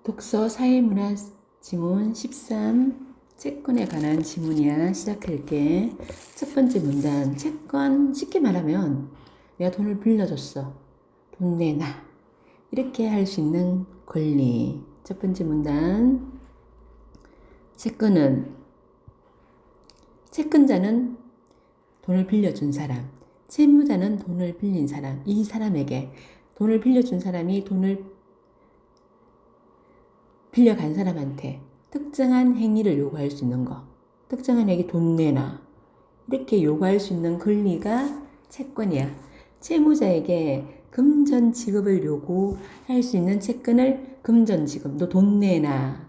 독서 사회문화 지문 13 채권에 관한 지문이야. 시작할게. 첫 번째 문단. 채권 쉽게 말하면 내가 돈을 빌려줬어. 돈 내놔. 이렇게 할 수 있는 권리. 첫 번째 문단. 채권은 채권자는 돈을 빌려준 사람, 채무자는 돈을 빌린 사람, 이 사람에게 돈을 빌려준 사람이 돈을 빌려간 사람한테 특정한 행위를 요구할 수 있는 거, 특정한 행위 돈 내놔 이렇게 요구할 수 있는 권리가 채권이야. 채무자에게 금전 지급을 요구할 수 있는 채권을 금전 지급, 너 돈 내놔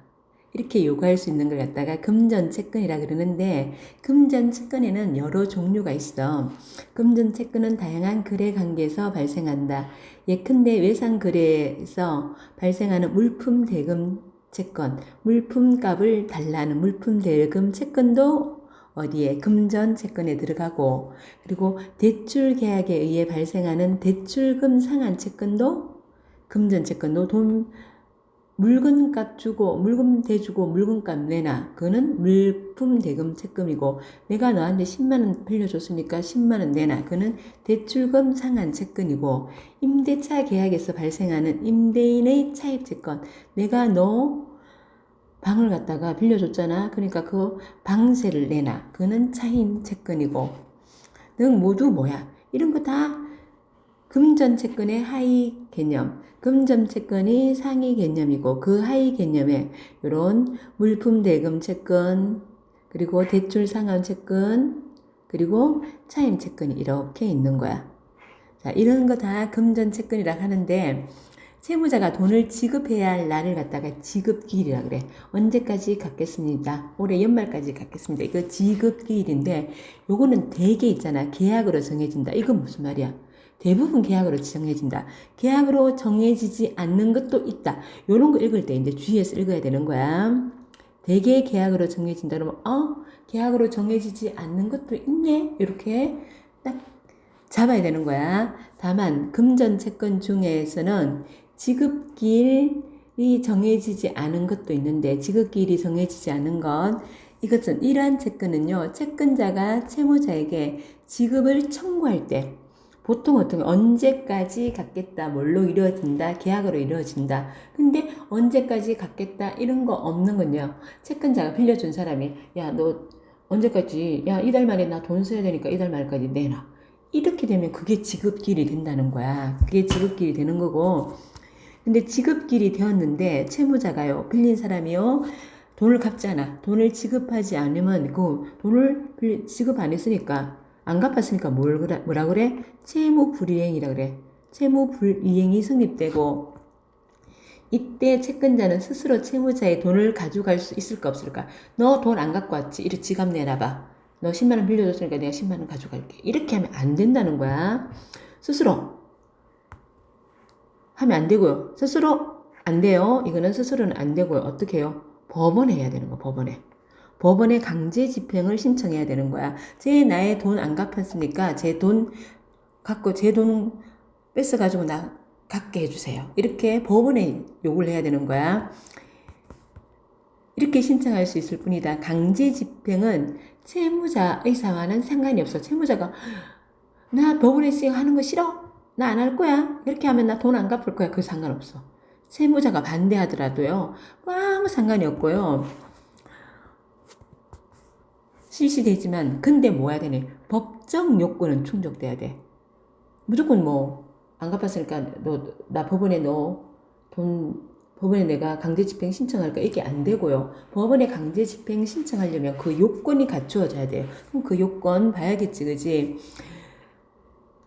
이렇게 요구할 수 있는 걸 갖다가 금전 채권이라 그러는데, 금전 채권에는 여러 종류가 있어. 금전 채권은 다양한 거래 관계에서 발생한다. 예컨대 외상 거래에서 발생하는 물품 대금 채권, 물품값을 달라는 물품 대금 채권도 어디에? 금전 채권에 들어가고, 그리고 대출 계약에 의해 발생하는 대출금 상환 채권도 금전 채권도 물건값 주고 물건 대주고 물건값 내놔. 그거는 물품 대금 채권이고, 내가 너한테 10만원 빌려줬으니까 10만원 내놔. 그거는 대출금 상환 채권이고, 임대차 계약에서 발생하는 임대인의 차입 채권. 내가 너 방을 갖다가 빌려줬잖아. 그러니까 그 방세를 내놔. 그거는 차임 채권이고, 등 모두 뭐야? 이런 거 다 금전 채권의 하위 개념, 금전 채권이 상위 개념이고, 그 하위 개념에 이런 물품 대금 채권, 그리고 대출 상환 채권, 그리고 차임 채권이 이렇게 있는 거야. 자, 이런 거 다 금전 채권이라 하는데, 채무자가 돈을 지급해야 할 날을 갖다가 지급기일이라 그래. 언제까지 갚겠습니다. 올해 연말까지 갚겠습니다. 이거 지급기일인데, 요거는 대개 있잖아. 계약으로 정해진다. 이건 무슨 말이야? 대부분 계약으로 정해진다. 계약으로 정해지지 않는 것도 있다. 요런 거 읽을 때 이제 주의해서 읽어야 되는 거야. 대개 계약으로 정해진다 그러면 계약으로 정해지지 않는 것도 있네. 이렇게 딱 잡아야 되는 거야. 다만 금전 채권 중에서는 지급기일이 정해지지 않은 것도 있는데, 지급기일이 정해지지 않은 것, 이것은 이러한 채권은요, 채권자가 채무자에게 지급을 청구할 때 보통 어떻게 언제까지 갚겠다, 뭘로 이루어진다, 계약으로 이루어진다. 근데 언제까지 갚겠다 이런 거 없는 건요, 채권자가 빌려준 사람이 야, 너 언제까지, 야, 이달 말에 나 돈 써야 되니까 이달 말까지 내놔. 이렇게 되면 그게 지급기일이 된다는 거야. 그게 지급기일이 되는 거고, 근데 지급기일이 되었는데 채무자가요, 빌린 사람이요, 돈을 갚잖아. 돈을 지급하지 않으면 그 돈을 지급 안 했으니까, 안 갚았으니까 뭐라 그래? 채무불이행이라 그래. 채무불이행이 성립되고, 이때 채권자는 스스로 채무자의 돈을 가져갈 수 있을까 없을까? 너 돈 안 갖고 왔지? 이리 지갑 내놔봐. 너 10만원 빌려줬으니까 내가 10만원 가져갈게. 이렇게 하면 안 된다는 거야. 스스로 하면 안 되고요. 스스로 안 돼요. 이거는 스스로는 안 되고요. 어떻게 해요? 법원에 해야 되는 거, 법원에. 법원에 강제 집행을 신청해야 되는 거야. 나의 돈 안 갚았으니까 제 돈 갖고 제 돈 뺏어가지고 나 갖게 해주세요. 이렇게 법원에 요구를 해야 되는 거야. 이렇게 신청할 수 있을 뿐이다. 강제 집행은 채무자의 상황과는 상관이 없어. 채무자가 나 법원에 하는 거 싫어? 나 안 할 거야? 이렇게 하면 나 돈 안 갚을 거야. 그 상관없어. 채무자가 반대하더라도요, 아무 상관이 없고요. 실시되지만, 근데 뭐 해야 되네? 법정 요건은 충족돼야 돼. 무조건 안 갚았으니까 나 법원에 법원에 내가 강제 집행 신청할까? 이게 안 되고요. 법원에 강제 집행 신청하려면 그 요건이 갖추어져야 돼요. 그럼 그 요건 봐야겠지, 그지?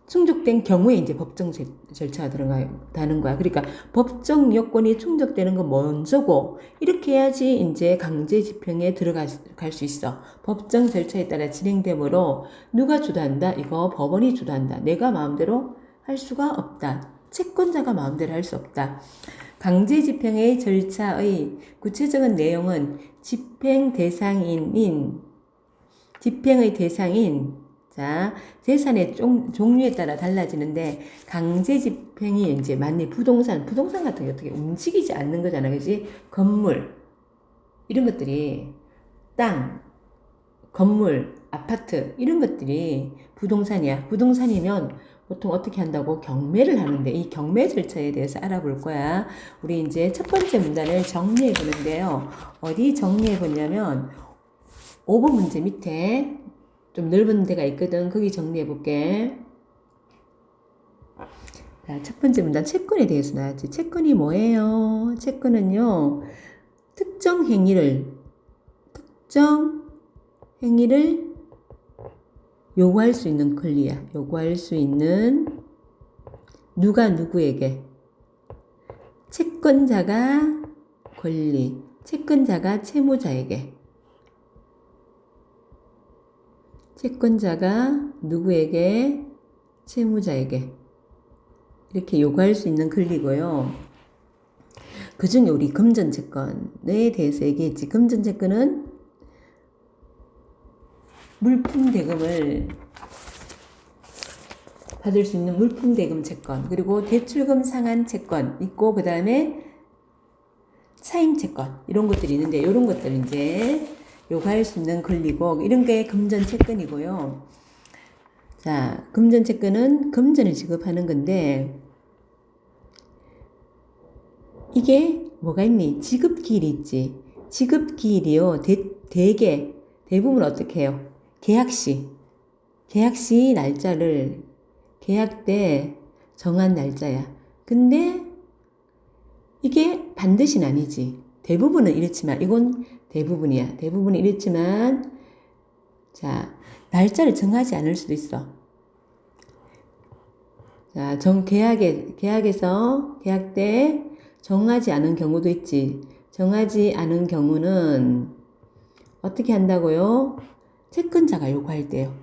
충족된 경우에 이제 법정 절차가 들어가는 거야. 그러니까 법정 요건이 충족되는 건 먼저고, 이렇게 해야지 이제 강제 집행에 들어갈 수 있어. 법정 절차에 따라 진행되므로 누가 주도한다? 이거 법원이 주도한다. 내가 마음대로 할 수가 없다. 채권자가 마음대로 할 수 없다. 강제 집행의 절차의 구체적인 내용은 집행의 대상인 자, 재산의 종류에 따라 달라지는데 강제 집행이 이제 만일 부동산 같은 게 어떻게 움직이지 않는 거잖아, 그지? 건물 이런 것들이 땅, 건물, 아파트 이런 것들이 부동산이야. 부동산이면 보통 어떻게 한다고? 경매를 하는데 이 경매 절차에 대해서 알아볼 거야. 우리 이제 첫 번째 문단을 정리해 보는데요. 어디 정리해 보냐면 5번 문제 밑에 좀 넓은 데가 있거든. 거기 정리해 볼게. 자, 첫 번째 문단 채권에 대해서 나왔지. 채권이 뭐예요? 채권은요. 특정 행위를 요구할 수 있는 권리야. 요구할 수 있는 누가 누구에게? 채권자가 권리, 채권자가 채무자에게. 채권자가 누구에게? 채무자에게. 이렇게 요구할 수 있는 권리고요. 그 중에 우리 금전채권에 대해서 얘기했지. 금전채권은 물품 대금을 받을 수 있는 물품 대금 채권, 그리고 대출금 상환 채권 있고, 그 다음에 차임 채권 이런 것들이 있는데 이런 것들 이제 요구할 수 있는 권리고 이런 게 금전 채권이고요. 자, 금전 채권은 금전을 지급하는 건데 이게 뭐가 있니? 지급기일이 있지. 지급기일이요. 대부분 어떻게 해요? 계약시 날짜를 계약 때 정한 날짜야. 근데 이게 반드시는 아니지. 대부분은 이렇지만 이건 대부분이야. 대부분은 이렇지만 자, 날짜를 정하지 않을 수도 있어. 자, 계약에서 계약 때 정하지 않은 경우도 있지. 정하지 않은 경우는 어떻게 한다고요? 채권자가 요구할 때요.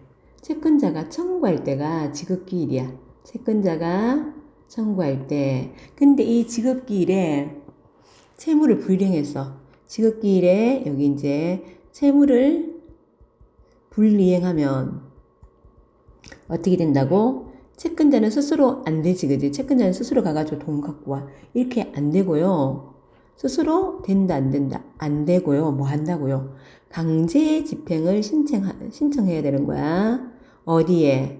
채권자가 청구할 때가 지급기일이야. 채권자가 청구할 때. 근데 이 지급기일에 채무를 불이행해서 지급기일에 여기 이제 채무를 불이행하면 어떻게 된다고? 채권자는 스스로 안 되지, 그지? 채권자는 스스로 가가지고 돈 갖고 와. 이렇게 안 되고요. 스스로 된다, 안 된다? 안 되고요. 뭐 한다고요? 강제 집행을 신청해야 되는 거야. 어디에?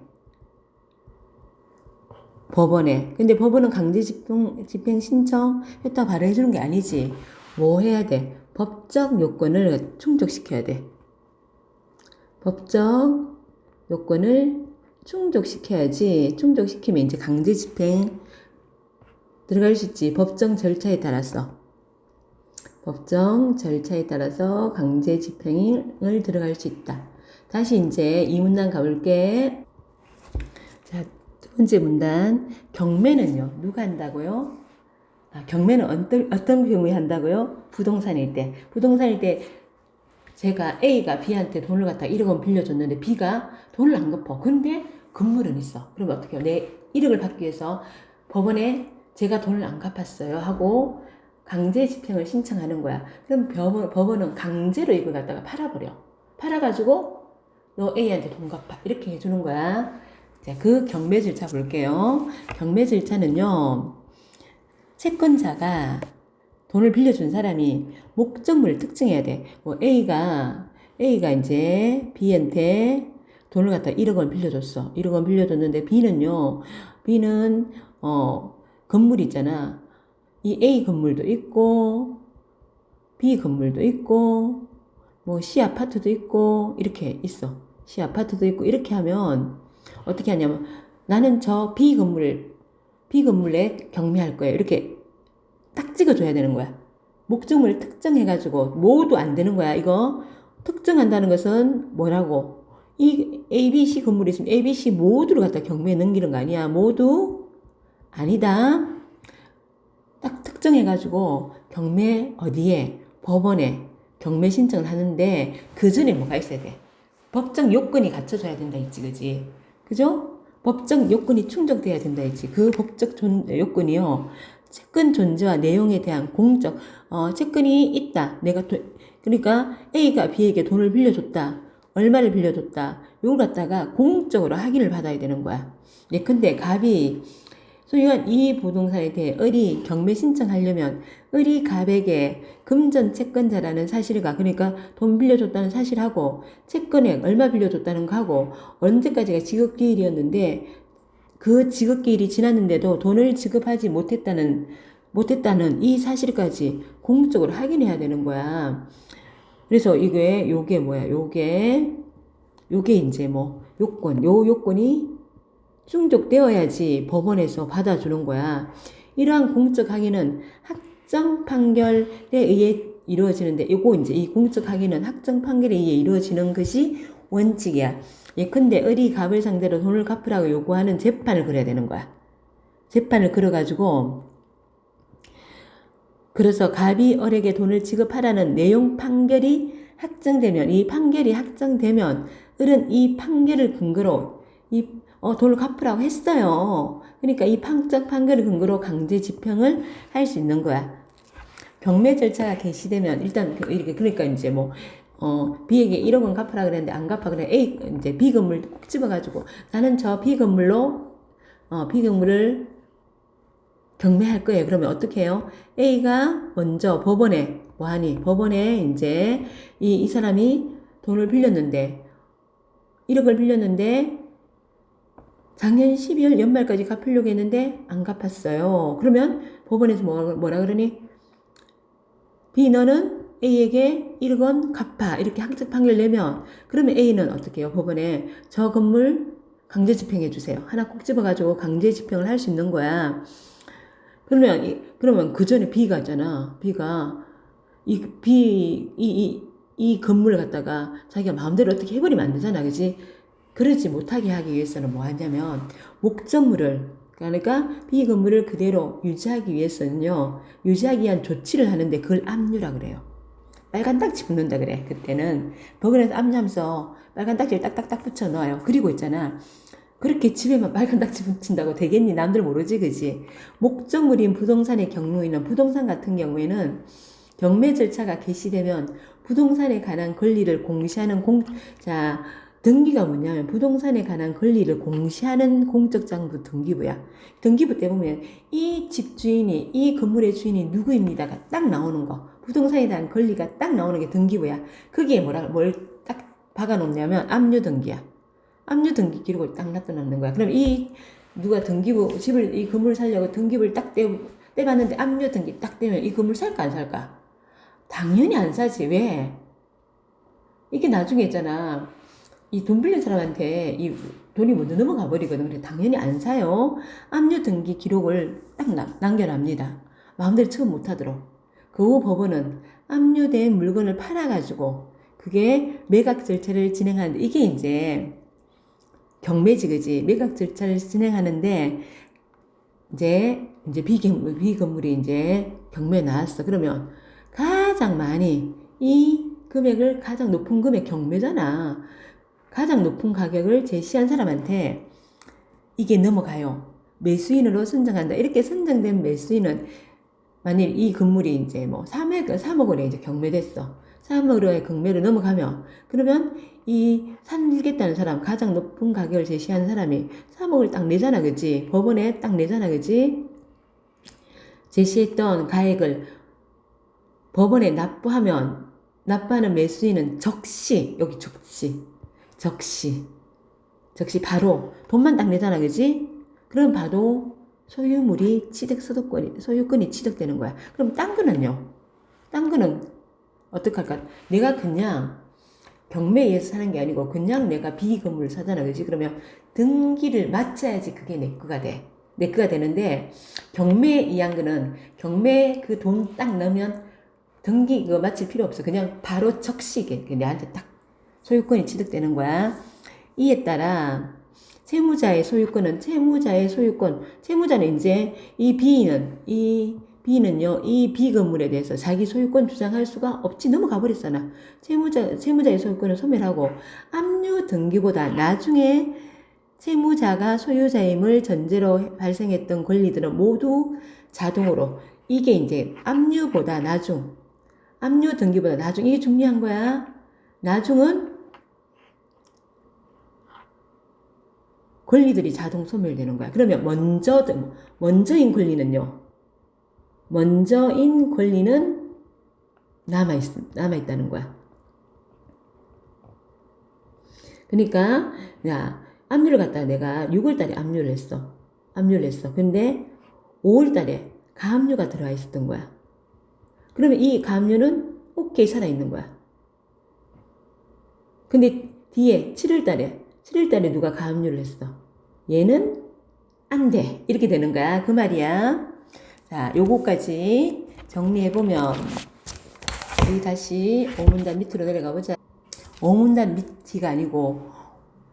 법원에. 근데 법원은 강제 집행 신청했다 바로 해주는 게 아니지. 뭐 해야 돼? 법적 요건을 충족시켜야 돼. 법적 요건을 충족시켜야지. 충족시키면 이제 강제 집행 들어갈 수 있지. 법정 절차에 따라서. 법정 절차에 따라서 강제 집행을 들어갈 수 있다. 다시 이제 이 문단 가볼게. 자, 두 번째 문단. 경매는요, 누가 한다고요? 경매는 어떤 경우에 한다고요? 부동산일 때. 부동산일 때 제가 A가 B한테 돈을 갖다 1억 원 빌려줬는데 B가 돈을 안 갚아. 근데 건물은 있어. 그러면 어떻게 해요? 내 1억을 받기 위해서 법원에 제가 돈을 안 갚았어요 하고 강제 집행을 신청하는 거야. 그럼 법원은 강제로 이걸 갖다가 팔아버려. 팔아가지고 너 A한테 돈 갚아. 이렇게 해주는 거야. 자, 그 경매 절차 볼게요. 경매 절차는요. 채권자가 돈을 빌려준 사람이 목적물을 특정해야 돼. 뭐 A가 이제 B한테 돈을 갖다 1억 원 빌려줬어. 1억 원 빌려줬는데 B는 건물이 있잖아. 이 A 건물도 있고 B 건물도 있고 뭐 C 아파트도 있고 이렇게 있어. C 아파트도 있고 이렇게 하면 어떻게 하냐면 나는 저 B 건물에 경매할 거예요. 이렇게 딱 찍어줘야 되는 거야. 목적물을 특정해가지고 모두 안 되는 거야. 이거 특정한다는 것은 뭐라고? 이 A, B, C 건물이 있으면 A, B, C 모두를 갖다 경매에 넘기는 거 아니야. 모두 아니다. 딱 특정해가지고 경매 어디에? 법원에 경매 신청을 하는데 그 전에 뭐가 있어야 돼? 법적 요건이 갖춰져야 된다 했지, 그지? 그죠? 법적 요건이 충족돼야 된다 했지. 그 법적 요건이요. 채권 존재와 내용에 대한 채권이 있다. 그러니까 A가 B에게 돈을 빌려줬다. 얼마를 빌려줬다. 요걸 갖다가 공적으로 확인을 받아야 되는 거야. 예컨대 갑이 소유한 이 부동산에 대해 을이 경매 신청하려면 을이 갑에게 금전 채권자라는 사실과 그러니까 돈 빌려줬다는 사실하고 채권액 얼마 빌려줬다는 거하고 언제까지가 지급기일이었는데 그 지급기일이 지났는데도 돈을 지급하지 못했다는 이 사실까지 공적으로 확인해야 되는 거야. 그래서 요게 뭐야? 요게 이제 뭐 요건이 충족되어야지 법원에서 받아주는 거야. 이러한 공적 확인은 확정 판결에 의해 이루어지는데, 요거 이제 이 공적 확인은 확정 판결에 의해 이루어지는 것이 원칙이야. 예컨대 을이 갑을 상대로 돈을 갚으라고 요구하는 재판을 걸어야 되는 거야. 재판을 걸어가지고, 그래서 갑이 을에게 돈을 지급하라는 내용 판결이 확정되면, 이 판결이 확정되면 을은 이 판결을 근거로 돈을 갚으라고 했어요. 그러니까 이 판결을 근거로 강제 집행을 할 수 있는 거야. 경매 절차가 개시되면 일단 이렇게 그러니까 이제 뭐 B에게 1억 원 갚으라 그랬는데 안 갚아 그래 A 이제 B 건물 꼭 집어가지고 나는 저 B 건물로 B 건물을 경매할 거예요. 그러면 어떻게 해요? A가 먼저 법원에 이제 이 사람이 돈을 빌렸는데 1억을 빌렸는데 작년 12월 연말까지 갚으려고 했는데 안 갚았어요. 그러면 법원에서 뭐라 그러니? B 너는 A에게 1억 원 갚아. 이렇게 항적 판결 내면 그러면 A는 어떻게 해요? 법원에 저 건물 강제 집행해 주세요. 하나 꼭 집어가지고 강제 집행을 할 수 있는 거야. 그러면 그 전에 B가 있잖아. B가 이 건물을 갖다가 자기가 마음대로 어떻게 해버리면 안 되잖아. 그지? 그러지 못하게 하기 위해서는 뭐 하냐면 목적물을 그러니까 B 건물을 그대로 유지하기 위해서는요. 유지하기 위한 조치를 하는데 그걸 압류라 그래요. 빨간 딱지 붙는다 그래. 그때는 법원에서 압류하면서 빨간 딱지를 딱딱딱 붙여 넣어요. 그리고 있잖아. 그렇게 집에만 빨간 딱지 붙인다고 되겠니? 남들 모르지 그지? 목적물인 부동산의 경우에는 부동산 같은 경우에는 경매 절차가 개시되면 부동산에 관한 권리를 공시하는 등기가 뭐냐면 부동산에 관한 권리를 공시하는 공적장부 등기부야. 등기부 때 보면 이 집주인이 이 건물의 주인이 누구입니다가 딱 나오는 거. 부동산에 대한 권리가 딱 나오는 게 등기부야. 그게 뭘 딱 박아놓냐면 압류 등기야. 압류 등기 기록을 딱 놔둬놓는 거야. 그럼 누가 이 건물을 살려고 등기부를 딱 떼봤는데 압류 등기 딱 떼면 이 건물 살까 안 살까? 당연히 안 사지. 왜? 이게 나중에 있잖아. 이 돈 빌린 사람한테 이 돈이 먼저 넘어가 버리거든. 그래 당연히 안 사요. 압류 등기 기록을 딱 남겨납니다. 마음대로 처음 못하도록. 그 후 법원은 압류된 물건을 팔아가지고 그게 매각 절차를 진행하는데 이게 이제 경매지 그지? 매각 절차를 진행하는데 이제 B 건물이 이제 경매에 나왔어. 그러면 가장 많이 이 금액을 가장 높은 금액 경매잖아. 가장 높은 가격을 제시한 사람한테 이게 넘어가요. 매수인으로 선정한다. 이렇게 선정된 매수인은 만일 이 건물이 이제 뭐 3억 원에 이제 경매됐어. 3억 원의 경매를 넘어가면 그러면 이 살겠다는 사람 가장 높은 가격을 제시한 사람이 3억을 딱 내잖아. 그지? 법원에 딱 내잖아. 그지? 제시했던 가액을 법원에 납부하는 매수인은 여기 적시 바로 돈만 딱 내잖아. 그지? 그럼 바로 소유권이 취득되는 거야. 그럼 딴 거는 어떡할까? 내가 그냥 경매에 의해서 사는 게 아니고 그냥 내가 B 건물을 사잖아. 그지? 그러면 등기를 마쳐야지 그게 내 거가 되는데 경매에 의한 거는 경매 그 돈 딱 넣으면 등기 그거 마칠 필요 없어. 그냥 바로 적시게 내한테 딱 소유권이 취득되는 거야. 이에 따라 채무자의 소유권은 채무자는 이제 이 B는요, 이 B 건물에 대해서 자기 소유권 주장할 수가 없지. 넘어가 버렸잖아. 채무자의 소유권을 소멸하고 압류 등기보다 나중에 채무자가 소유자임을 전제로 발생했던 권리들은 모두 자동으로 이게 이제 압류 등기보다 나중 이게 중요한 거야. 나중은 권리들이 자동 소멸되는 거야. 그러면 먼저인 권리는요. 먼저인 권리는 남아있다는 거야. 그러니까, 야, 압류를 갖다가 내가 6월달에 압류를 했어. 근데 5월달에 가압류가 들어와 있었던 거야. 그러면 이 가압류는 오케이 살아있는 거야. 근데 뒤에 7월달에 누가 가압류를 했어. 얘는 안 돼. 이렇게 되는 거야. 그 말이야. 자, 요거까지 정리해보면, 우리 다시 오문단 밑으로 내려가 보자. 오문단 밑이가 아니고,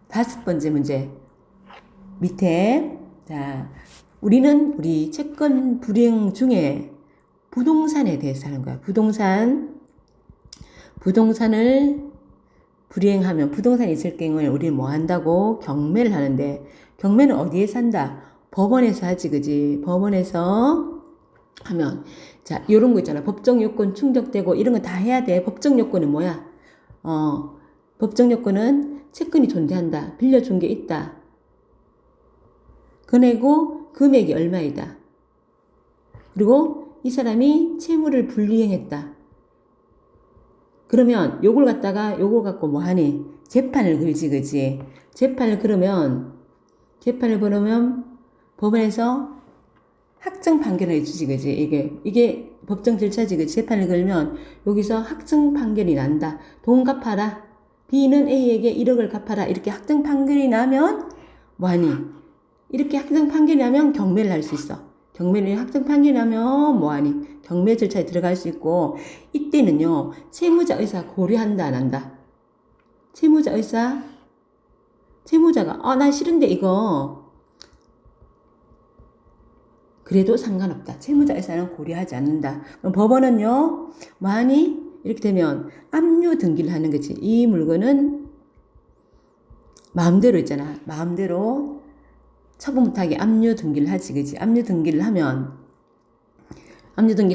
5번째 문제. 밑에, 자, 우리 채권 불이행 중에 부동산에 대해서 하는 거야. 부동산을 불이행하면, 부동산이 있을 경우에 우리는 뭐 한다고? 경매를 하는데, 경매는 어디에서 한다? 법원에서 하지, 그지? 법원에서 하면, 자, 요런 거 있잖아. 법정 요건 충족되고, 이런 거 다 해야 돼. 법정 요건은 뭐야? 법정 요건은 채권이 존재한다. 빌려준 게 있다. 금액고, 금액이 얼마이다. 그리고 이 사람이 채무를 불이행했다. 그러면 요걸 갖고 뭐 하니? 재판을 걸지, 그지? 재판을 걸으면 법원에서 확정 판결을 해주지, 그지? 이게 법정 절차지, 그지? 재판을 걸면 여기서 확정 판결이 난다. 돈 갚아라. B는 A에게 1억을 갚아라. 이렇게 확정 판결이 나면 뭐하니? 이렇게 확정 판결이 나면 경매를 할 수 있어. 경매를 확정 판결이 나면 뭐하니? 경매 절차에 들어갈 수 있고, 이때는요, 채무자 의사 고려한다, 안 한다? 채무자가, 난 싫은데 이거. 그래도 상관없다. 채무자 의사는 고려하지 않는다. 그럼 법원은요, 뭐하니? 이렇게 되면 압류 등기를 하는 거지. 이 물건은 마음대로 있잖아. 마음대로 처분 못하게 압류 등기를 하지, 그지? 압류 등기를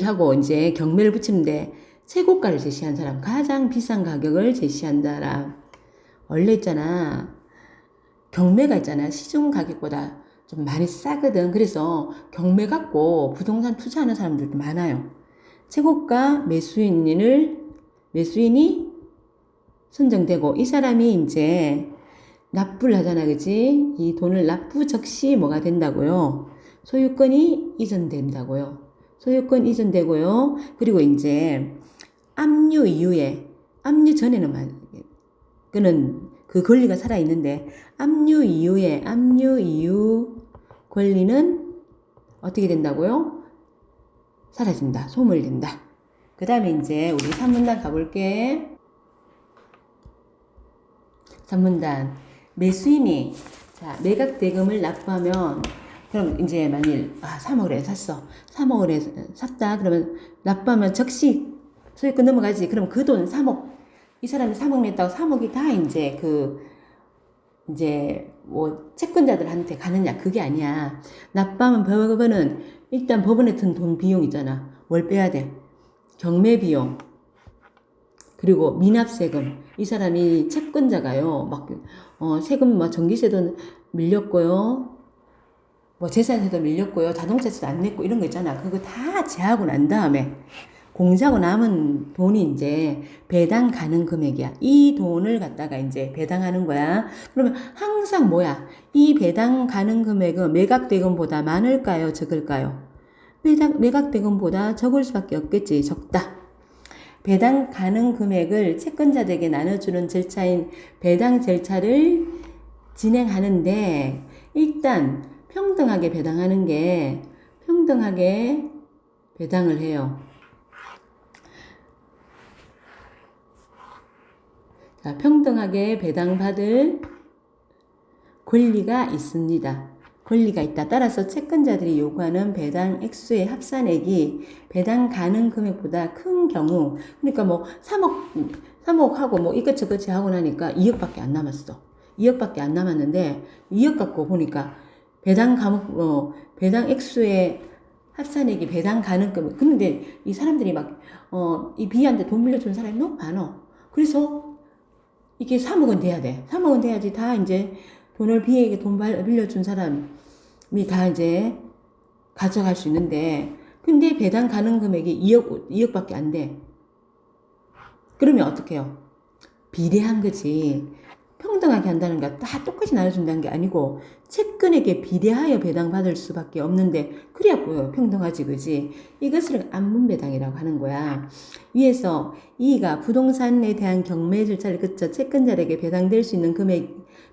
하고 이제 경매를 붙이는데 최고가를 제시한 사람, 가장 비싼 가격을 제시한 사람. 원래 있잖아. 경매가 있잖아. 시중 가격보다 좀 많이 싸거든. 그래서 경매 갖고 부동산 투자하는 사람들도 많아요. 최고가 매수인이 선정되고 이 사람이 이제 납부를 하잖아, 그지? 이 돈을 납부 즉시 뭐가 된다고요? 소유권이 이전된다고요. 그리고 이제 압류 전에는 그 권리가 살아있는데, 압류 이후 권리는 어떻게 된다고요? 사라진다. 소멸된다. 그 다음에 이제 우리 3문단 가볼게. 3문단. 매수인이, 자, 매각 대금을 납부하면, 그럼 이제 만일, 3억을 해 샀어. 3억을 해 샀다. 그러면 납부하면 즉시 소유권 넘어가지. 그럼 그 돈 3억, 이 사람이 3억 냈다고 3억이 다 이제 뭐 채권자들한테 가느냐? 그게 아니야. 납부하면 법원은 일단 법원에 든 돈 비용 있잖아. 뭘 빼야 돼? 경매 비용. 그리고 미납세금. 이 사람이 채권자가요. 세금 전기세도 밀렸고요. 재산세도 밀렸고요. 자동차세도 안 냈고 이런 거 있잖아. 그거 다 제하고 난 다음에 공제하고 남은 돈이 이제 배당 가능 금액이야. 이 돈을 갖다가 이제 배당하는 거야. 그러면 항상 뭐야? 이 배당 가능 금액은 매각대금보다 많을까요? 적을까요? 매각대금보다 적을 수밖에 없겠지. 적다. 배당 가능 금액을 채권자들에게 나눠주는 절차인 배당 절차를 진행하는데, 일단 평등하게 배당을 해요. 자, 평등하게 배당받을 권리가 있습니다. 권리가 있다. 따라서 채권자들이 요구하는 배당 액수의 합산액이 배당 가능 금액보다 큰 경우, 그러니까 3억 하고 이것저것 하고 나니까 2억밖에 안 남았어. 2억밖에 안 남았는데 2억 갖고 보니까 배당 액수의 합산액이 배당 가능 금액. 근데 이 사람들이 이 B한테 돈 빌려주는 사람이 너무 많아. 그래서 이게 3억은 돼야 돼. 3억은 돼야지 다 이제 돈을 B에게 돈 빌려준 사람이 다 이제 가져갈 수 있는데, 근데 배당 가능 금액이 2억밖에 안 돼. 그러면 어떻게 해요? 비례한 거지. 평등하게 한다는 게 다 똑같이 나눠준다는 게 아니고 채권에게 비례하여 배당받을 수밖에 없는데 그래야 뭐 평등하지, 그지? 이것을 안분배당이라고 하는 거야. 위에서 E가 부동산에 대한 경매 절차를 거쳐 채권자에게 배당될 수 있는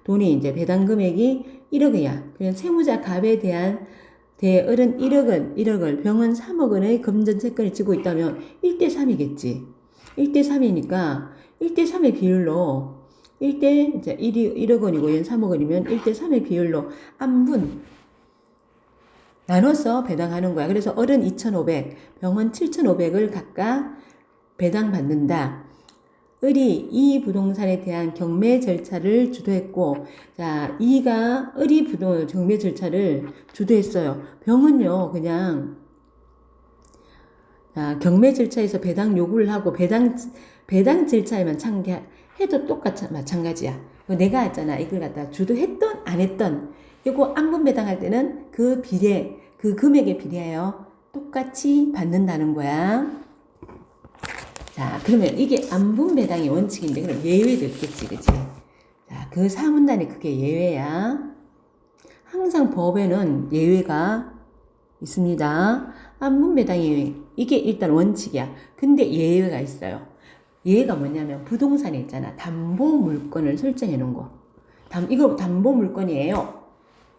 돈이 이제 배당 금액이 1억이야. 그냥 채무자 갑에 대한 대을은 1억을 병은 3억 원의 금전 채권을 쥐고 있다면 1대3이겠지. 1대3이니까 1대3의 비율로 1대 이제 1억 원이고 얘는 3억 원이면 1대3의 비율로 안분 나눠서 배당하는 거야. 그래서 을은 2,500, 병은 7,500을 각각 배당받는다. 을이 이 부동산에 대한 경매 절차를 주도했고, 자, 이가 을이 경매 절차를 주도했어요. 병은요, 그냥, 자, 경매 절차에서 배당 요구를 하고, 배당 절차에만 해도 마찬가지야. 내가 했잖아. 이걸 갖다 주도했던, 안 했던, 이거 안분 배당할 때는 그 금액에 비례하여 똑같이 받는다는 거야. 자, 그러면 이게 안분 배당의 원칙인데, 그럼 예외도 있겠지, 그치? 자, 그 사문단이 그게 예외야. 항상 법에는 예외가 있습니다. 안분 배당이, 이게 일단 원칙이야. 근데 예외가 있어요. 예외가 뭐냐면, 부동산에 있잖아. 담보 물건을 설정해 놓은 거. 이거 담보 물건이에요.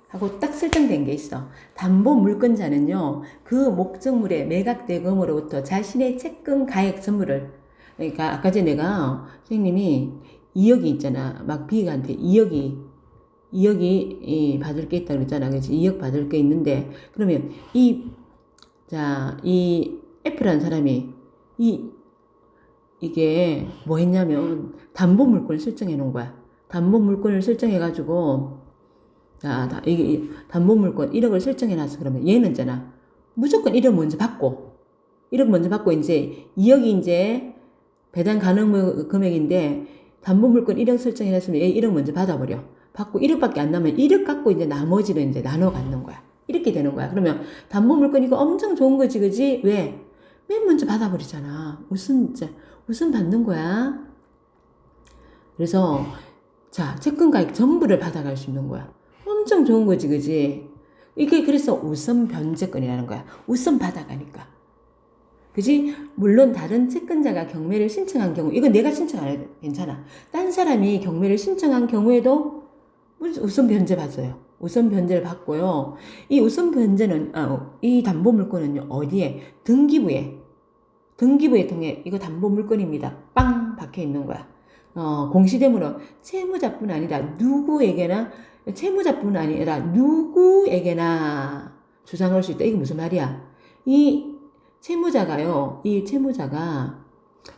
하고 딱 설정된 게 있어. 담보 물건자는요, 그 목적물의 매각 대금으로부터 자신의 채권 가액 선물을, 그러니까 아까 전에 내가 선생님이 2억이 있잖아. 막 B한테 2억이 받을 게 있다고 그랬잖아. 그래서 2억 받을 게 있는데, 그러면 이 F라는 사람이 이게 뭐 했냐면 담보 물건을 설정해 놓은 거야. 담보 물건을 설정해 가지고, 자, 이게 담보 물건 1억을 설정해 놨어. 그러면 얘는 있잖아. 무조건 1억 먼저 받고 이제 2억이 이제 배당 가능 금액인데 담보 물건 1억 설정해 놨으면 얘 1억 먼저 받아버려. 받고 1억밖에 안 남으면 1억 갖고 이제 나머지를 이제 나눠 갖는 거야. 이렇게 되는 거야. 그러면 담보 물건 이거 엄청 좋은 거지, 그지? 왜? 맨 먼저 받아버리잖아. 우선 받는 거야. 그래서 자, 채권 가액 전부를 받아갈 수 있는 거야. 엄청 좋은 거지, 그지? 이게 그래서 우선 변제권이라는 거야. 우선 받아가니까. 그지? 물론 다른 채권자가 경매를 신청한 경우, 이거 내가 신청 안 해도 괜찮아. 딴 사람이 경매를 신청한 경우에도 우선 변제 받아요. 우선 변제를 받고요. 이 우선 변제는, 이 담보 물건은요, 어디에? 등기부에 통해, 이거 담보 물건입니다. 빵! 박혀 있는 거야. 공시되므로 채무자뿐 아니라 누구에게나 주장할 수 있다. 이게 무슨 말이야? 이 채무자가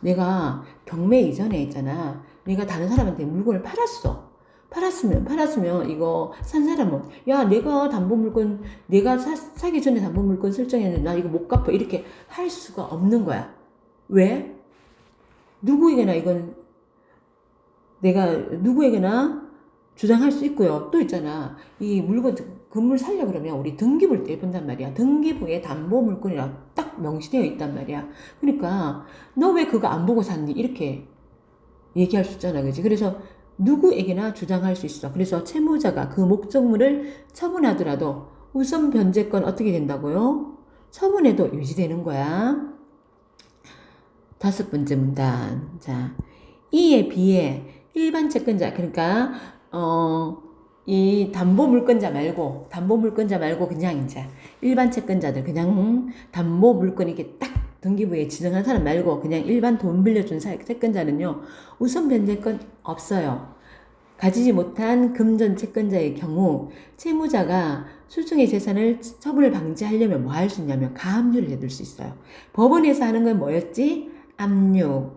내가 경매 이전에 있잖아. 내가 다른 사람한테 물건을 팔았으면 이거 산 사람은 야, 내가 사기 전에 담보 물건 설정했는데 나 이거 못 갚아. 이렇게 할 수가 없는 거야. 왜? 누구에게나 주장할 수 있고요. 또 있잖아. 이 건물 살려 그러면 우리 등기부를 떼본단 말이야. 등기부에 담보 물건이라 딱 명시되어 있단 말이야. 그러니까 너 왜 그거 안 보고 샀니? 이렇게 얘기할 수 있잖아. 그지? 그래서 누구에게나 주장할 수 있어. 그래서 채무자가 그 목적물을 처분하더라도 우선 변제권 어떻게 된다고요? 처분해도 유지되는 거야. 5번째 문단. 자, E에 B에 일반 채권자, 그러니까 이 담보 물건자 말고 그냥 이제 일반 채권자들, 그냥 담보 물건 이렇게 딱 등기부에 지정한 사람 말고 그냥 일반 돈 빌려준 채권자는요, 우선 변제권 없어요. 가지지 못한 금전 채권자의 경우 채무자가 술중의 재산을 처분을 방지하려면 뭐 할 수 있냐면 가압류를 해둘 수 있어요. 법원에서 하는 건 뭐였지? 압류.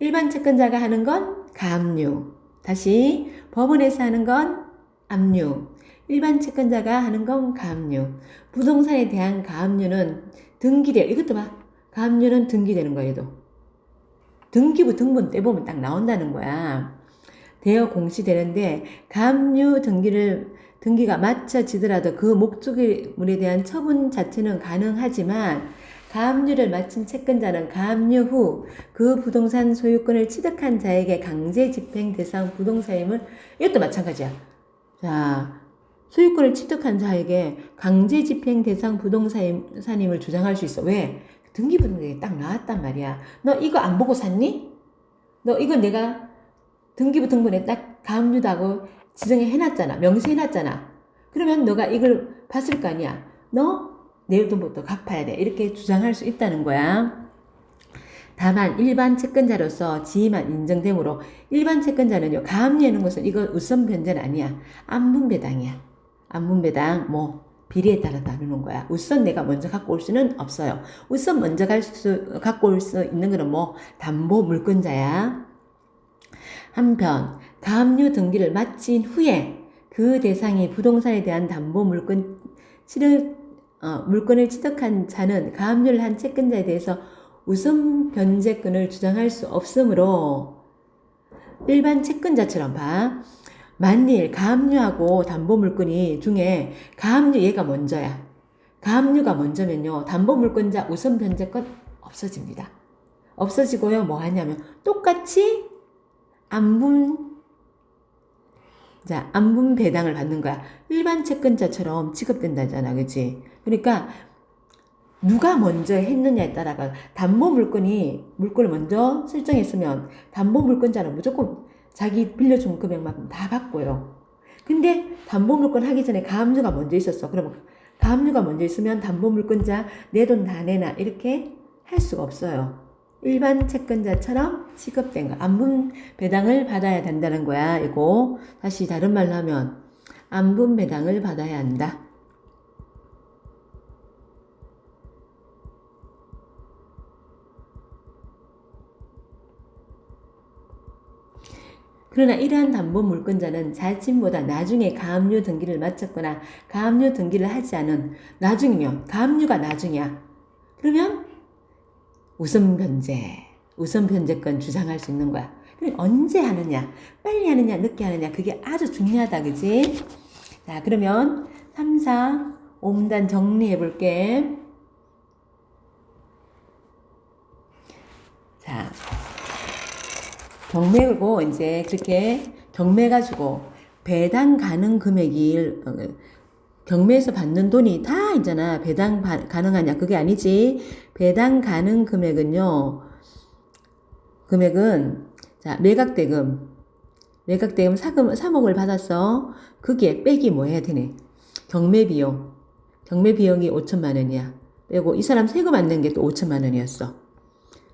일반 채권자가 하는 건 가압류. 다시 법원에서 하는 건 압류. 일반 채권자가 하는 건 가압류. 부동산에 대한 가압류는 등기돼요. 이것도 봐. 가압류는 등기되는 거예요. 등기부 등본 떼보면 딱 나온다는 거야. 되어 공시되는데 가압류 등기가 마쳐지더라도 그 목적물에 대한 처분 자체는 가능하지만 가압류를 마친 채권자는 가압류 후 그 부동산 소유권을 취득한 자에게 강제 집행 대상 부동산임을 이것도 마찬가지야. 자, 소유권을 취득한 자에게 강제 집행 대상 부동산임을 주장할 수 있어. 왜? 등기부등본에 딱 나왔단 말이야. 너 이거 안 보고 샀니? 너 이거 내가 등기부등본에 딱 가압류다고 지정해 해놨잖아. 명시해놨잖아. 그러면 너가 이걸 봤을 거 아니야. 너 내 돈부터 갚아야 돼. 이렇게 주장할 수 있다는 거야. 다만 일반 채권자로서 지위만 인정되므로 일반 채권자는요. 가압류하는 것은 이거 우선 변제는 아니야. 안분배당이야. 안분배당 뭐 비례에 따라 다루는 거야. 우선 내가 먼저 갖고 올 수는 없어요. 우선 먼저 갖고 올 수 있는 거는 뭐 담보 물권자야. 한편 가압류 등기를 마친 후에 그 대상이 부동산에 대한 담보 물권을 취득한 자는 가압류를 한 채권자에 대해서 우선 변제권을 주장할 수 없으므로 일반 채권자처럼 봐. 만일 가압류하고 담보물권이 중에 가압류 얘가 먼저야. 가압류가 먼저면요. 담보물권자 우선 변제권 없어집니다. 없어지고요. 뭐 하냐면 똑같이 안분 배당을 받는 거야. 일반 채권자처럼 취급된다잖아. 그치? 그러니까 누가 먼저 했느냐에 따라가 담보물권을 먼저 설정했으면 담보물권자는 무조건 자기 빌려준 금액만큼 다 받고요. 근데 담보물권 하기 전에 가압류가 먼저 있었어. 그러면 가압류가 먼저 있으면 담보물권자 내 돈 다 내놔 이렇게 할 수가 없어요. 일반 채권자처럼 취급된 거. 안분 배당을 받아야 된다는 거야. 이거 다시 다른 말로 하면 안분 배당을 받아야 한다. 그러나 이러한 담보 물권자는 자신보다 나중에 가압류 등기를 마쳤거나 가압류 등기를 하지 않은 나중이면 가압류가 나중이야. 그러면 우선 변제권 주장할 수 있는 거야. 그럼 언제 하느냐, 빨리 하느냐, 늦게 하느냐 그게 아주 중요하다, 그지? 자, 그러면 3, 4, 5문단 정리해 볼게. 자. 경매고 이제 그렇게 경매 가지고 배당 가능 금액이 경매에서 받는 돈이 다 있잖아. 배당 가능하냐? 그게 아니지. 배당 가능 금액은 자 매각대금 3억을 받았어. 그게 빼기 뭐 해야 되네? 경매 비용이 5천만 원이야. 빼고 이 사람 세금 안 낸 게 또 5천만 원이었어.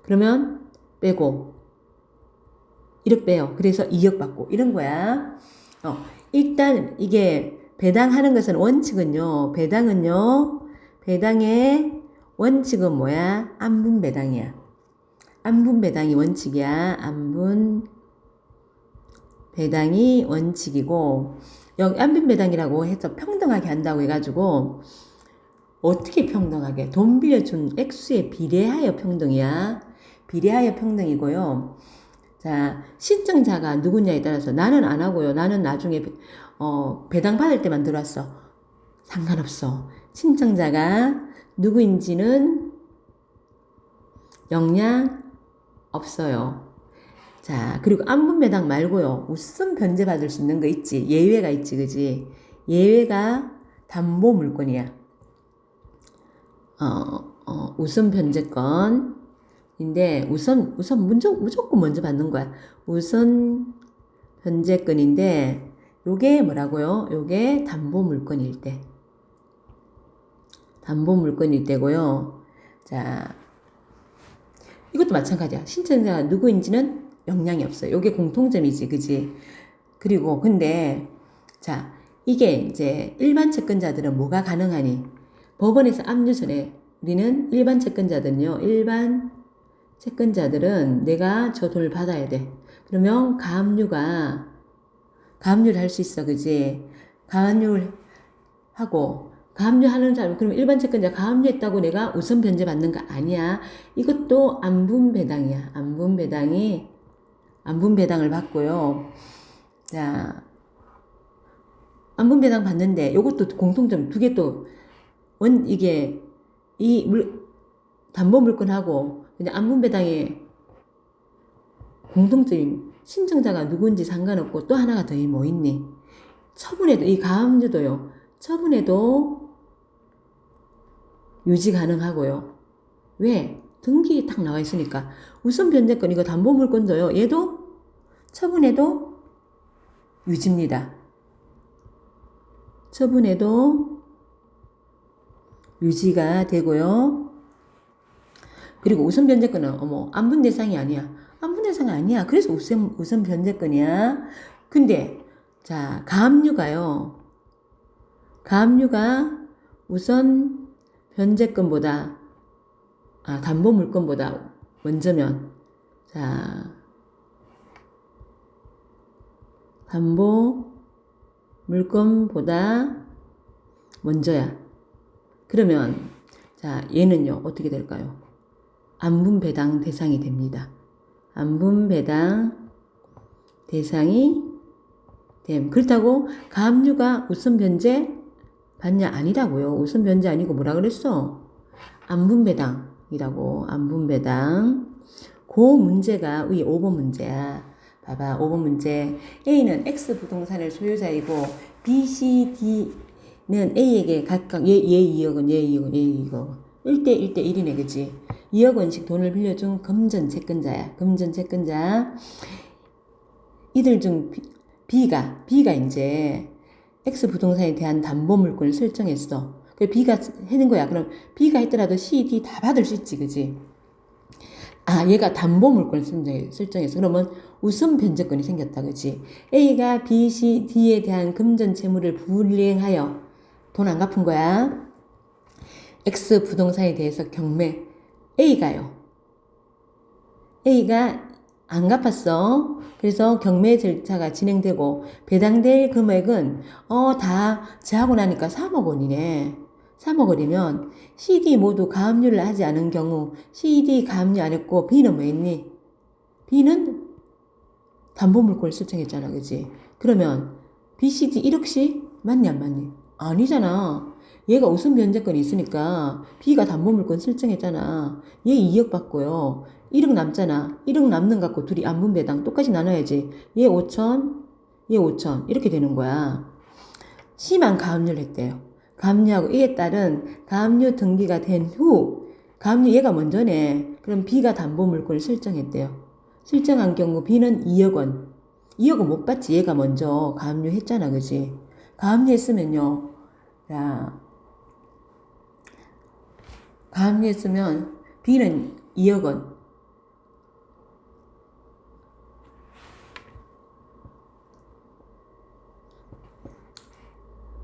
그러면 빼고 1억 빼요. 그래서 2억 받고 이런 거야. 일단 이게 배당하는 것은 원칙은요. 배당의 원칙은 뭐야? 안분 배당이야. 안분 배당이 원칙이야. 안분 배당이 원칙이고 여기 안분 배당이라고 해서 평등하게 한다고 해가지고 어떻게 평등하게? 돈 빌려준 액수에 비례하여 평등이야. 비례하여 평등이고요. 자, 신청자가 누구냐에 따라서 나는 안 하고요. 나는 나중에 배당 받을 때만 들어왔어. 상관없어. 신청자가 누구인지는 영향 없어요. 자, 그리고 안분 배당 말고요. 우선 변제 받을 수 있는 거 있지. 예외가 있지, 그지? 예외가 담보 물권이야. 우선 변제권. 인데 우선 무조건 먼저 받는 거야. 우선 변제권인데 요게 뭐라고요? 요게 담보 물권일 때. 담보 물권일 때고요. 자, 이것도 마찬가지야. 신청자가 누구인지는 영향이 없어요. 요게 공통점이지, 그지? 그리고 근데 자, 이게 이제 일반 채권자들은 뭐가 가능하니? 법원에서 압류 전에 우리는 일반 채권자들은 내가 저 돈을 받아야 돼. 그러면 가압류를 할 수 있어, 그지? 가압류를 하고 가압류하는 사람, 그러면 일반 채권자 가압류했다고 내가 우선 변제 받는 거 아니야. 이것도 안분 배당이야. 안분 배당을 받고요. 자, 안분배당 받는데 요것도 공통점 두 개 또 이게 담보물건하고 그냥 안분배당의 공통적인 신청자가 누군지 상관없고 또 하나가 더 뭐 있니? 처분에도 이 가압류도요. 처분에도 유지 가능하고요. 왜? 등기 딱 나와 있으니까. 우선 변제권 이거 담보물건도요. 얘도 처분에도 유지입니다. 처분에도 유지가 되고요. 그리고 우선 변제권은 안분 대상이 아니야. 안분 대상이 아니야. 그래서 우선 변제권이야. 근데 자, 가압류가 우선 변제권보다 담보물건보다 먼저면 자, 담보물건보다 먼저야. 그러면 자, 얘는요. 어떻게 될까요? 안분배당 대상이 됩니다. 안분배당 대상이 됨. 그렇다고 가압류가 우선 변제 받냐? 아니라고요. 우선 변제 아니고 뭐라 그랬어? 안분배당이라고. 안분배당. 그 문제가 이 5번 문제야. 봐봐. 5번 문제. A는 X 부동산의 소유자이고 B, C, D는 A에게 각각 얘 2억원, 얘 2억원, 얘 2억원. 1대 1이네, 그치? 2억 원씩 돈을 빌려준 금전 채권자야. 금전 채권자. 이들 중 B가 이제 X 부동산에 대한 담보물권을 설정했어. 그 B가 해는 거야. 그럼 B가 했더라도 C, D 다 받을 수 있지, 그치? 얘가 담보물권을 설정했어. 그러면 우선 변제권이 생겼다, 그치? A가 B, C, D에 대한 금전 채무를 불이행하여 돈 안 갚은 거야. X 부동산에 대해서 경매 A가 안 갚았어. 그래서 경매 절차가 진행되고 배당될 금액은 다 제하고 나니까 3억 원이네. 3억 원이면 CD 모두 가압류를 하지 않은 경우 CD 가압류 안 했고 B는 뭐 했니? B는 담보물권을 설정했잖아, 그치? 그러면 BCD 1억씩 맞니 안 맞니? 아니잖아. 얘가 우선 변제권이 있으니까 B가 담보물권 설정했잖아. 얘 2억 받고요. 1억 남잖아. 1억 남는 거 갖고 둘이 안분배당 똑같이 나눠야지. 얘 5천, 얘 5천 이렇게 되는 거야. C만 가압류를 했대요. 가압류하고 이에 따른 가압류 등기가 된 후 가압류 얘가 먼저네. 그럼 B가 담보물권을 설정했대요. 설정한 경우 B는 2억 원. 2억 원 못 받지. 얘가 먼저 가압류 했잖아, 그지? 가압류 했으면요. 야, 가압류 했으면 B는 2억 원.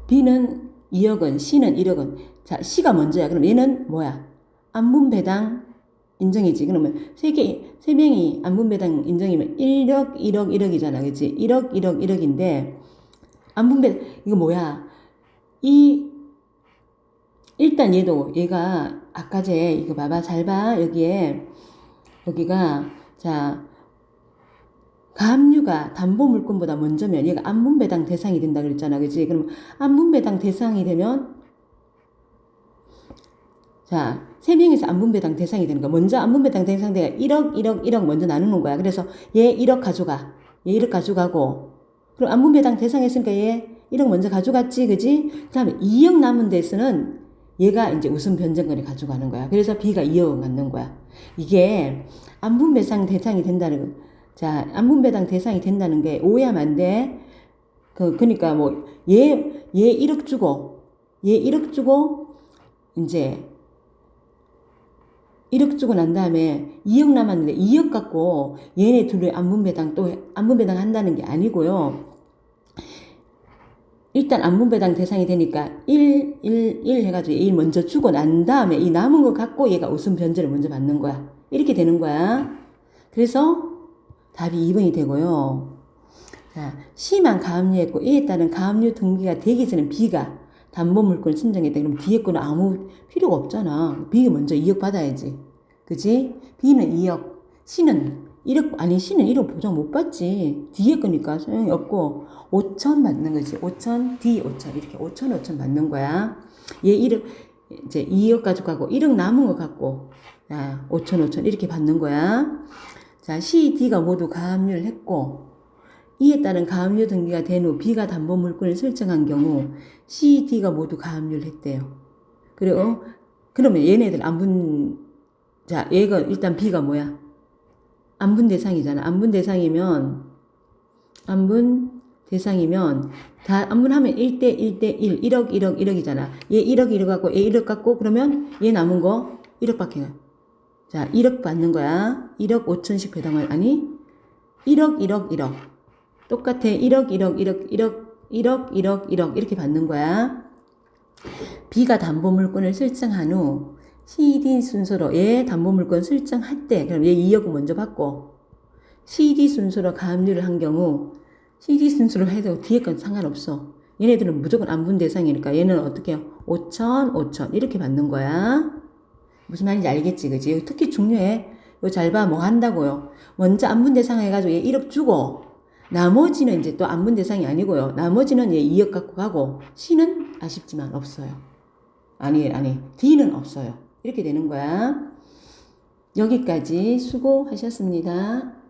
B는 2억 원, C는 1억 원. 자, C가 먼저야. 그럼 얘는 뭐야? 안분배당 인정이지. 그러면 세 명이 안분배당 인정이면 1억, 1억, 1억이잖아. 그치? 1억, 1억, 1억인데, 이거 뭐야? 일단 얘가, 아까 이거 봐봐. 잘 봐. 여기가, 자, 가압류가 담보물권보다 먼저면 얘가 안분배당 대상이 된다 그랬잖아. 그치? 그럼 안분배당 대상이 되면, 자, 3명이서 안분배당 대상이 되는 거야. 먼저 안분배당 대상대가 1억, 1억, 1억 먼저 나누는 거야. 그래서 얘 1억 가져가. 얘 1억 가져가고. 그럼 안분배당 대상했으니까 얘 1억 먼저 가져갔지. 그지? 그 다음에 2억 남은 데서는 얘가 이제 우선 변제권을 가져가는 거야. 그래서 B가 2억을 갖는 거야. 이게 안분배당 대상이 된다는 거. 자, 안분배당 대상이 된다는 게 오해하면 안 돼. 그러니까 뭐, 얘 1억 주고, 이제, 1억 주고 난 다음에 2억 남았는데 2억 갖고 얘네 둘이 안분배당 한다는 게 아니고요. 일단 안분배당 대상이 되니까 1 해가지고 1 먼저 주고 난 다음에 이 남은 거 갖고 얘가 우선 변제를 먼저 받는 거야. 이렇게 되는 거야. 그래서 답이 2번이 되고요. 자, C만 가압류했고 이에 따른 가압류 등기가 되기 전에 B가 담보물권을 신청했다. 그럼 뒤에 거는 아무 필요가 없잖아. B가 먼저 2억 받아야지. 그지? B는 2억, C는 1억, 아니, C는 1억 보장 못 받지. 뒤에 거니까 소용이 없고, 5천 받는 거지. 5천, D 5천. 이렇게 5천, 5천 받는 거야. 얘 1억, 이제 2억 가지고 가고, 1억 남은 거 갖고, 자, 5천, 5천. 이렇게 받는 거야. 자, C, D가 모두 가압류를 했고, 이에 따른 가압류 등기가 된 후 B가 담보 물건을 설정한 경우, C, D가 모두 가압류를 했대요. 그리고, 그러면 얘네들 자, 얘가, 일단 B가 뭐야? 안분 대상이잖아. 안분 대상이면 다 안분하면 1대 1대 1, 1억 1억 1억이잖아. 얘 1억 1억 갖고 얘 1억 갖고 그러면 얘 남은 거 1억밖에 가. 자, 1억 받는 거야. 1억 5천씩 배당을 아니 1억 1억 1억. 똑같아. 1억 1억 1억 1억 1억 1억 1억 이렇게 받는 거야. B가 담보물건을 설정한 후 CD 순서로 얘 담보물건 설정할 때 그럼 얘 2억 먼저 받고 CD 순서로 가압류를 한 경우 CD 순서로 해도 뒤에 건 상관없어. 얘네들은 무조건 안분 대상이니까 얘는 어떻게 해요? 5천, 5천 이렇게 받는 거야. 무슨 말인지 알겠지, 그지? 특히 중요해. 이거 잘 봐, 뭐 한다고요. 먼저 안분 대상 해가지고 얘 1억 주고 나머지는 이제 또 안분 대상이 아니고요. 나머지는 얘 2억 갖고 가고 C는 아쉽지만 없어요. 아니, D는 없어요. 이렇게 되는 거야. 여기까지 수고하셨습니다.